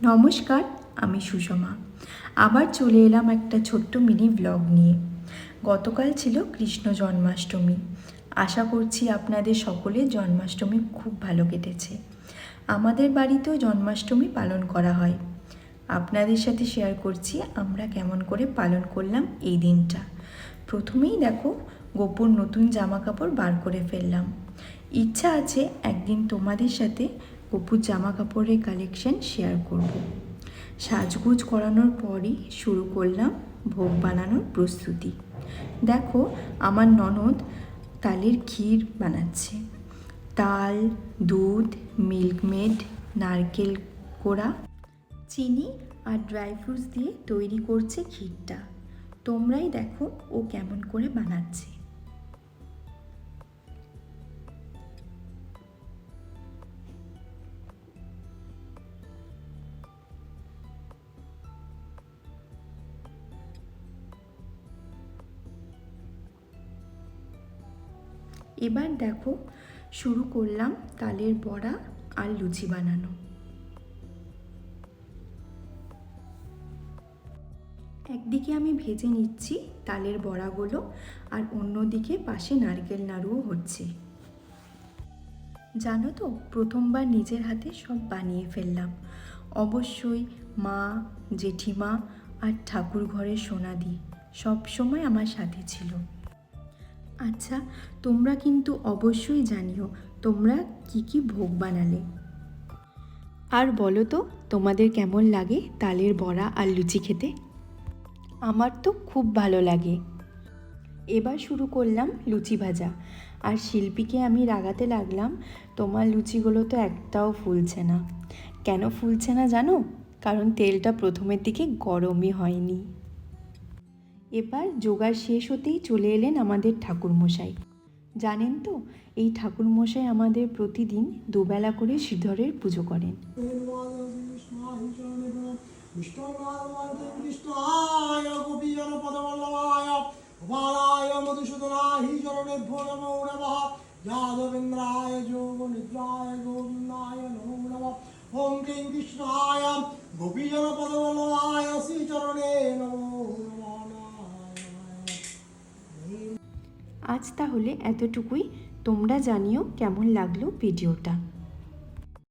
নমস্কার, আমি সুষমা। আবার চলে এলাম একটা ছোট্ট মিনি ব্লগ নিয়ে। গতকাল ছিল কৃষ্ণ জন্মাষ্টমী। আশা করছি আপনাদের সকলের জন্মাষ্টমী খুব ভালো কেটেছে। আমাদের বাড়িতেও জন্মাষ্টমী পালন করা হয়। আপনাদের সাথে শেয়ার করছি আমরা কেমন করে পালন করলাম এই দিনটা। প্রথমেই দেখো, গোপুর নতুন জামা কাপড় বার করে ফেললাম। ইচ্ছা আছে একদিন তোমাদের সাথে গোপুর জামা কাপড়ের কালেকশন শেয়ার করব। সাজগোজ করানোর পরই শুরু করলাম ভোগ বানানোর প্রস্তুতি। দেখো, আমার ননদ তালের ক্ষীর বানাচ্ছে। তাল, দুধ, মিল্কমেড, নারকেল কোড়া, চিনি আর ড্রাই ফ্রুটস দিয়ে তৈরি করছে ক্ষীরটা। তোমরাই দেখো ও কেমন করে বানাচ্ছে। এবার দেখো, শুরু করলাম তালের বড়া আর লুচি বানানো। একদিকে আমি ভেজে নিচ্ছি তালের বড়াগুলো, আর অন্যদিকে পাশে নারকেল নাড়ুও হচ্ছে। জানো তো, প্রথমবার নিজের হাতে সব বানিয়ে ফেললাম। অবশ্যই মা, জেঠিমা আর ঠাকুর ঘরের সোনাদি সব সময় আমার সাথে ছিল। আচ্ছা, তোমরা কিন্তু অবশ্যই জানিও তোমরা কি কি ভোগ বানালে। আর বলো তো, তোমাদের কেমন লাগে তালের বড়া আর লুচি খেতে? আমার তো খুব ভালো লাগে। এবার শুরু করলাম লুচি ভাজা, আর শিল্পীকে আমি রাগাতে লাগলাম, তোমার লুচিগুলো তো একটাও ফুলছে না। কেন ফুলছে না জানো? কারণ তেলটা প্রথমের দিকে গরমই হয়নি। এবার জোগাড় শেষ হতেই চলে এলেন আমাদের ঠাকুরমশাই। জানেন তো, এই ঠাকুরমশাই আমাদের প্রতিদিন দুবেলা করে শ্রীধরের পুজো করেন। ওম ক্লিং কৃষ্ণায় গোপীজন পদবল্লভায় শ্রীচরণে নমো। আজ তাহলে এতটুকুই। তোমরা জানিও কেমন লাগলো ভিডিওটা।